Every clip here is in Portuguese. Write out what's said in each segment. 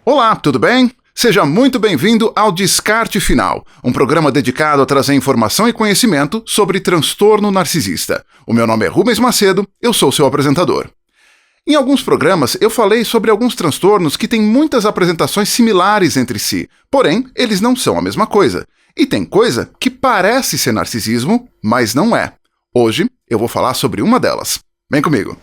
Olá, tudo bem? Seja muito bem-vindo ao Descarte Final, um programa dedicado a trazer informação e conhecimento sobre transtorno narcisista. O meu nome é Rubens Macedo, eu sou seu apresentador. Em alguns programas eu falei sobre alguns transtornos que têm muitas apresentações similares entre si, porém eles não são a mesma coisa. E tem coisa que parece ser narcisismo, mas não é. Hoje eu vou falar sobre uma delas. Vem comigo!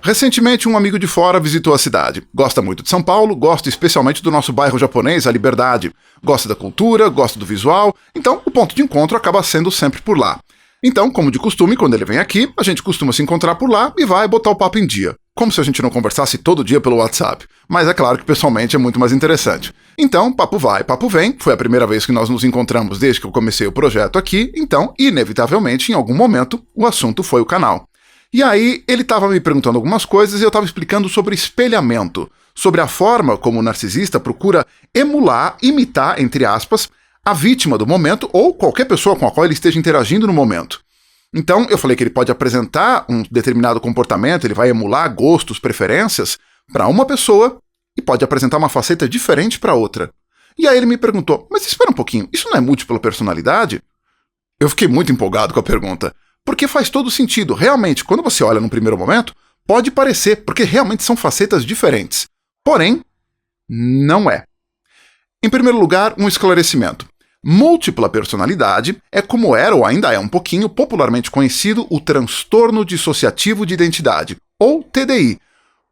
Recentemente, um amigo de fora visitou a cidade. Gosta muito de São Paulo, gosta especialmente do nosso bairro japonês, a Liberdade. Gosta da cultura, gosta do visual, então o ponto de encontro acaba sendo sempre por lá. Então, como de costume, quando ele vem aqui, a gente costuma se encontrar por lá e vai botar o papo em dia. Como se a gente não conversasse todo dia pelo WhatsApp. Mas é claro que pessoalmente é muito mais interessante. Então, papo vai, papo vem. Foi a primeira vez que nós nos encontramos desde que eu comecei o projeto aqui, então, inevitavelmente, em algum momento, o assunto foi o canal. E aí, ele estava me perguntando algumas coisas e eu estava explicando sobre espelhamento, sobre a forma como o narcisista procura emular, imitar, entre aspas, a vítima do momento ou qualquer pessoa com a qual ele esteja interagindo no momento. Então, eu falei que ele pode apresentar um determinado comportamento, ele vai emular gostos, preferências para uma pessoa e pode apresentar uma faceta diferente para outra. E aí ele me perguntou, mas espera um pouquinho, isso não é múltipla personalidade? Eu fiquei muito empolgado com a pergunta. Porque faz todo sentido. Realmente, quando você olha num primeiro momento, pode parecer, porque realmente são facetas diferentes. Porém, não é. Em primeiro lugar, um esclarecimento. Múltipla personalidade é como era ou ainda é um pouquinho popularmente conhecido o transtorno dissociativo de identidade, ou TDI.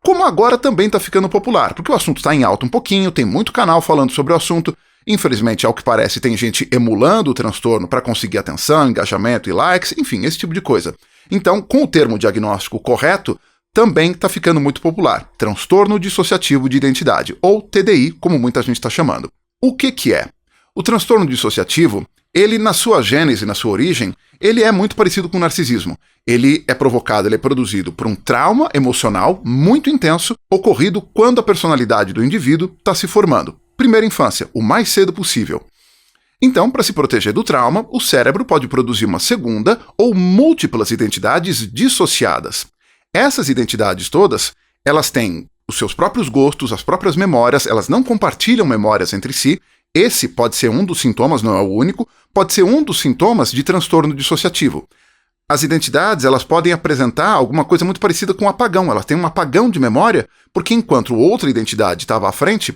Como agora também está ficando popular, porque o assunto está em alta um pouquinho, tem muito canal falando sobre o assunto. Infelizmente, ao que parece, tem gente emulando o transtorno para conseguir atenção, engajamento e likes, enfim, esse tipo de coisa. Então, com o termo diagnóstico correto, também está ficando muito popular. Transtorno dissociativo de identidade, ou TDI, como muita gente está chamando. O que é? O transtorno dissociativo, ele na sua gênese, na sua origem, ele é muito parecido com o narcisismo. Ele é provocado, ele é produzido por um trauma emocional muito intenso, ocorrido quando a personalidade do indivíduo está se formando. Primeira infância, o mais cedo possível. Então, para se proteger do trauma, o cérebro pode produzir uma segunda ou múltiplas identidades dissociadas. Essas identidades todas, elas têm os seus próprios gostos, as próprias memórias, elas não compartilham memórias entre si. Esse pode ser um dos sintomas, não é o único, pode ser um dos sintomas de transtorno dissociativo. As identidades, elas podem apresentar alguma coisa muito parecida com um apagão. Elas têm um apagão de memória, porque enquanto outra identidade estava à frente,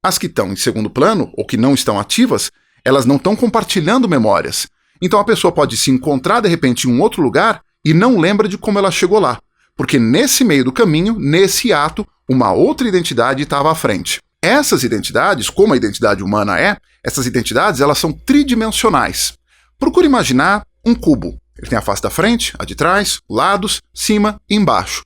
as que estão em segundo plano, ou que não estão ativas, elas não estão compartilhando memórias. Então a pessoa pode se encontrar de repente em um outro lugar e não lembra de como ela chegou lá. Porque nesse meio do caminho, nesse ato, uma outra identidade estava à frente. Essas identidades, como a identidade humana é, essas identidades elas são tridimensionais. Procure imaginar um cubo. Ele tem a face da frente, a de trás, lados, cima e embaixo.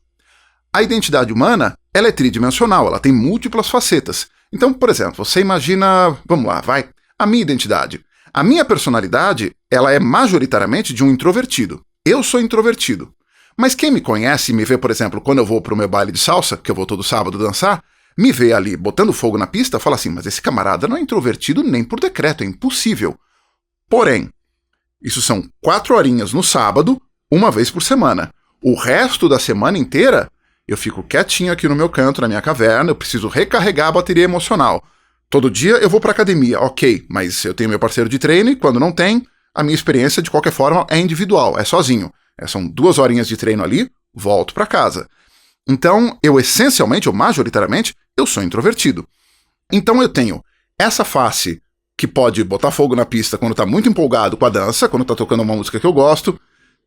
A identidade humana ela é tridimensional, ela tem múltiplas facetas. Então, por exemplo, você imagina, vamos lá, vai, a minha identidade. A minha personalidade, ela é majoritariamente de um introvertido. Eu sou introvertido. Mas quem me conhece e me vê, por exemplo, quando eu vou pro meu baile de salsa, que eu vou todo sábado dançar, me vê ali botando fogo na pista, fala assim, mas esse camarada não é introvertido nem por decreto, é impossível. Porém, isso são 4 horinhas no sábado, uma vez por semana. O resto da semana inteira, eu fico quietinho aqui no meu canto, na minha caverna, eu preciso recarregar a bateria emocional. Todo dia eu vou pra academia, ok, mas eu tenho meu parceiro de treino e quando não tem, a minha experiência de qualquer forma é individual, é sozinho. São 2 horinhas de treino ali, volto pra casa. Então, eu essencialmente, ou majoritariamente, eu sou introvertido. Então eu tenho essa face que pode botar fogo na pista quando tá muito empolgado com a dança, quando tá tocando uma música que eu gosto.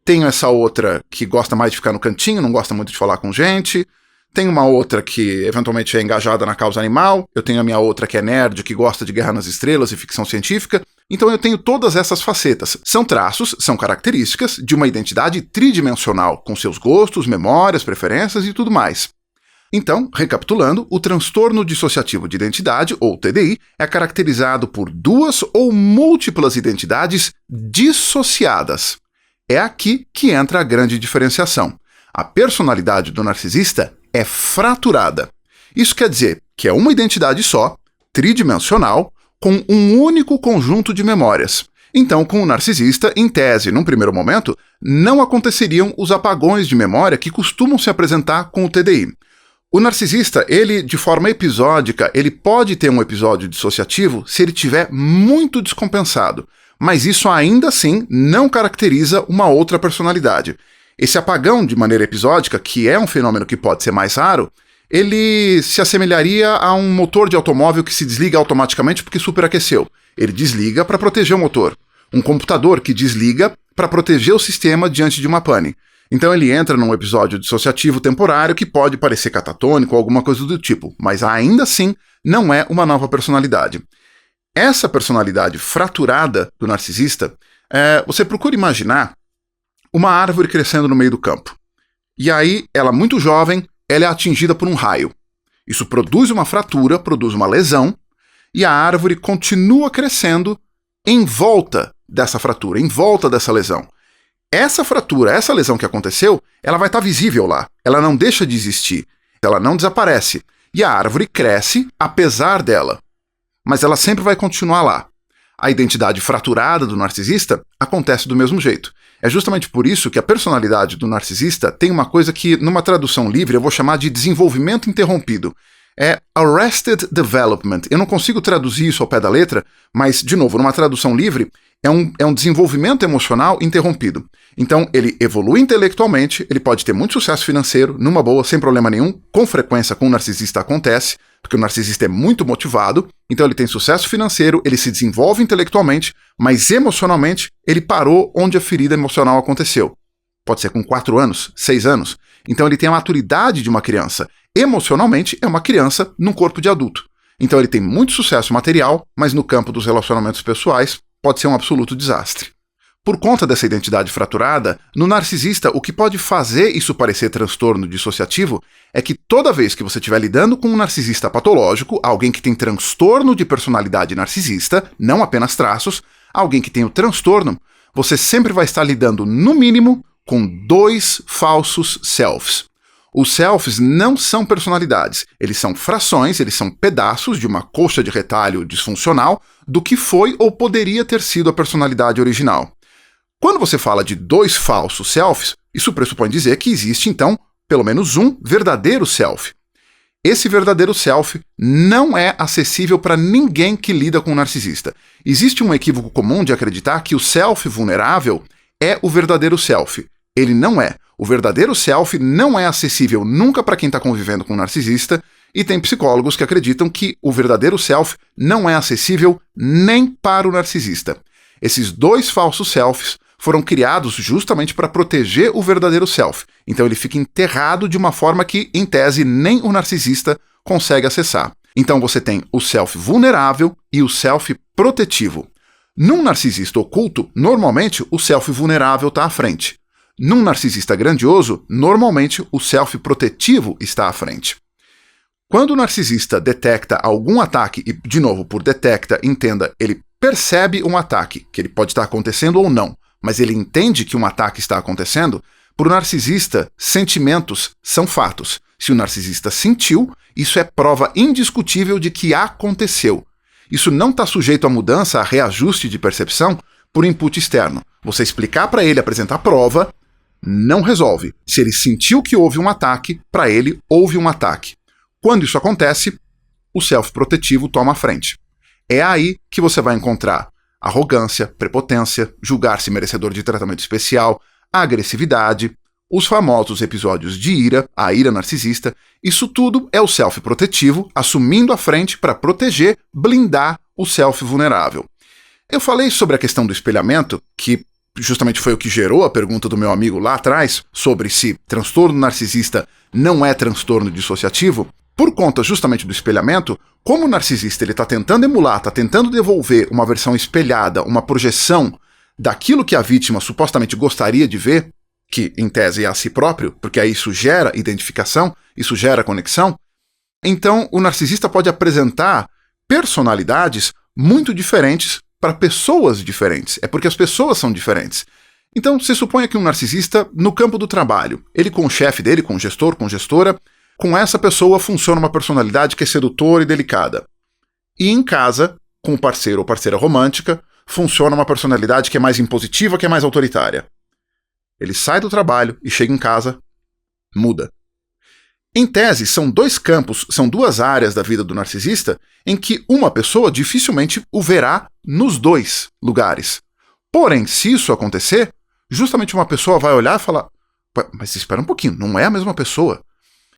Tenho essa outra que gosta mais de ficar no cantinho, não gosta muito de falar com gente. Tenho uma outra que eventualmente é engajada na causa animal. Eu tenho a minha outra que é nerd, que gosta de Guerra nas Estrelas e ficção científica. Então eu tenho todas essas facetas. São traços, são características de uma identidade tridimensional, com seus gostos, memórias, preferências e tudo mais. Então, recapitulando, o transtorno dissociativo de identidade, ou TDI, é caracterizado por 2 ou múltiplas identidades dissociadas. É aqui que entra a grande diferenciação. A personalidade do narcisista é fraturada. Isso quer dizer que é uma identidade só, tridimensional, com um único conjunto de memórias. Então, com o narcisista, em tese, num primeiro momento, não aconteceriam os apagões de memória que costumam se apresentar com o TDI. O narcisista, ele, de forma episódica, ele pode ter um episódio dissociativo se ele estiver muito descompensado, mas isso ainda assim não caracteriza uma outra personalidade. Esse apagão de maneira episódica, que é um fenômeno que pode ser mais raro, ele se assemelharia a um motor de automóvel que se desliga automaticamente porque superaqueceu. Ele desliga para proteger o motor. Um computador que desliga para proteger o sistema diante de uma pane. Então ele entra num episódio dissociativo temporário que pode parecer catatônico ou alguma coisa do tipo, mas ainda assim não é uma nova personalidade. Essa personalidade fraturada do narcisista, você procura imaginar uma árvore crescendo no meio do campo. E aí, ela muito jovem, ela é atingida por um raio. Isso produz uma fratura, produz uma lesão, e a árvore continua crescendo em volta dessa fratura, em volta dessa lesão. Essa fratura, essa lesão que aconteceu, ela vai estar visível lá. Ela não deixa de existir. Ela não desaparece. E a árvore cresce apesar dela. Mas ela sempre vai continuar lá. A identidade fraturada do narcisista acontece do mesmo jeito. É justamente por isso que a personalidade do narcisista tem uma coisa que, numa tradução livre, eu vou chamar de desenvolvimento interrompido. É Arrested Development. Eu não consigo traduzir isso ao pé da letra, mas, de novo, numa tradução livre, é um desenvolvimento emocional interrompido. Então, ele evolui intelectualmente, ele pode ter muito sucesso financeiro, numa boa, sem problema nenhum. Com frequência, com o narcisista acontece, porque o narcisista é muito motivado, então ele tem sucesso financeiro, ele se desenvolve intelectualmente, mas emocionalmente, ele parou onde a ferida emocional aconteceu. Pode ser com 4 anos, 6 anos. Então ele tem a maturidade de uma criança. Emocionalmente, é uma criança num corpo de adulto. Então ele tem muito sucesso material, mas no campo dos relacionamentos pessoais, pode ser um absoluto desastre. Por conta dessa identidade fraturada, no narcisista, o que pode fazer isso parecer transtorno dissociativo é que toda vez que você estiver lidando com um narcisista patológico, alguém que tem transtorno de personalidade narcisista, não apenas traços, alguém que tem o transtorno, você sempre vai estar lidando, no mínimo, com 2 falsos selves. Os selves não são personalidades, eles são frações, eles são pedaços de uma coxa de retalho disfuncional do que foi ou poderia ter sido a personalidade original. Quando você fala de 2 falsos selves, isso pressupõe dizer que existe, então, pelo menos um verdadeiro self. Esse verdadeiro self não é acessível para ninguém que lida com um narcisista. Existe um equívoco comum de acreditar que o self vulnerável é o verdadeiro self. Ele não é. O verdadeiro self não é acessível nunca para quem está convivendo com um narcisista, e tem psicólogos que acreditam que o verdadeiro self não é acessível nem para o narcisista. Esses 2 falsos selves foram criados justamente para proteger o verdadeiro self. Então ele fica enterrado de uma forma que, em tese, nem o narcisista consegue acessar. Então você tem o self vulnerável e o self protetivo. Num narcisista oculto, normalmente o self vulnerável está à frente. Num narcisista grandioso, normalmente o self protetivo está à frente. Quando o narcisista detecta algum ataque, e de novo, por detecta, entenda, ele percebe um ataque, que ele pode estar acontecendo ou não, mas ele entende que um ataque está acontecendo, para o narcisista, sentimentos são fatos. Se o narcisista sentiu, isso é prova indiscutível de que aconteceu. Isso não está sujeito a mudança, a reajuste de percepção por input externo. Você explicar para ele, apresentar prova, não resolve. Se ele sentiu que houve um ataque, para ele houve um ataque. Quando isso acontece, o self protetivo toma a frente. É aí que você vai encontrar arrogância, prepotência, julgar-se merecedor de tratamento especial, agressividade, os famosos episódios de ira, a ira narcisista. Isso tudo é o self protetivo assumindo a frente para proteger, blindar o self vulnerável. Eu falei sobre a questão do espelhamento, que justamente foi o que gerou a pergunta do meu amigo lá atrás, sobre se transtorno narcisista não é transtorno dissociativo. Por conta justamente do espelhamento, como o narcisista está tentando emular, está tentando devolver uma versão espelhada, uma projeção daquilo que a vítima supostamente gostaria de ver, que em tese é a si próprio, porque aí isso gera identificação, isso gera conexão, então o narcisista pode apresentar personalidades muito diferentes para pessoas diferentes. É porque as pessoas são diferentes. Então, se suponha que um narcisista, no campo do trabalho, ele com o chefe dele, com o gestor, com gestora, com essa pessoa funciona uma personalidade que é sedutora e delicada. E em casa, com o parceiro ou parceira romântica, funciona uma personalidade que é mais impositiva, que é mais autoritária. Ele sai do trabalho e chega em casa, muda. Em tese, são dois campos, são duas áreas da vida do narcisista em que uma pessoa dificilmente o verá nos dois lugares. Porém, se isso acontecer, justamente uma pessoa vai olhar e falar: mas espera um pouquinho, não é a mesma pessoa.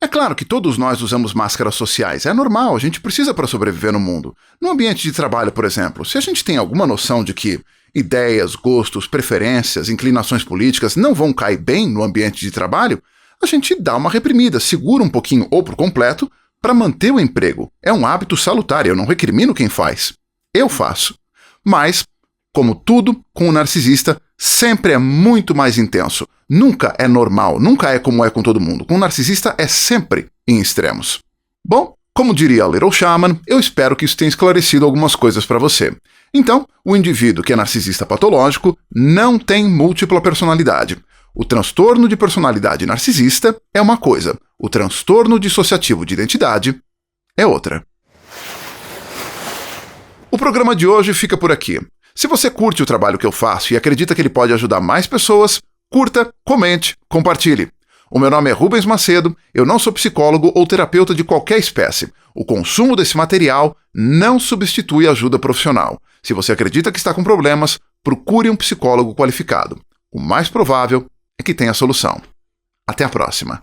É claro que todos nós usamos máscaras sociais, é normal, a gente precisa para sobreviver no mundo. No ambiente de trabalho, por exemplo, se a gente tem alguma noção de que ideias, gostos, preferências, inclinações políticas não vão cair bem no ambiente de trabalho, a gente dá uma reprimida, segura um pouquinho ou por completo para manter o emprego. É um hábito salutar, eu não recrimino quem faz. Eu faço. Mas, como tudo, com o narcisista, sempre é muito mais intenso. Nunca é normal, nunca é como é com todo mundo. Com o narcisista é sempre em extremos. Bom, como diria a Little Shaman, eu espero que isso tenha esclarecido algumas coisas para você. Então, o indivíduo que é narcisista patológico não tem múltipla personalidade. O transtorno de personalidade narcisista é uma coisa, o transtorno dissociativo de identidade é outra. O programa de hoje fica por aqui. Se você curte o trabalho que eu faço e acredita que ele pode ajudar mais pessoas, curta, comente, compartilhe. O meu nome é Rubens Macedo, eu não sou psicólogo ou terapeuta de qualquer espécie. O consumo desse material não substitui ajuda profissional. Se você acredita que está com problemas, procure um psicólogo qualificado. O mais provável é que tenha solução. Até a próxima.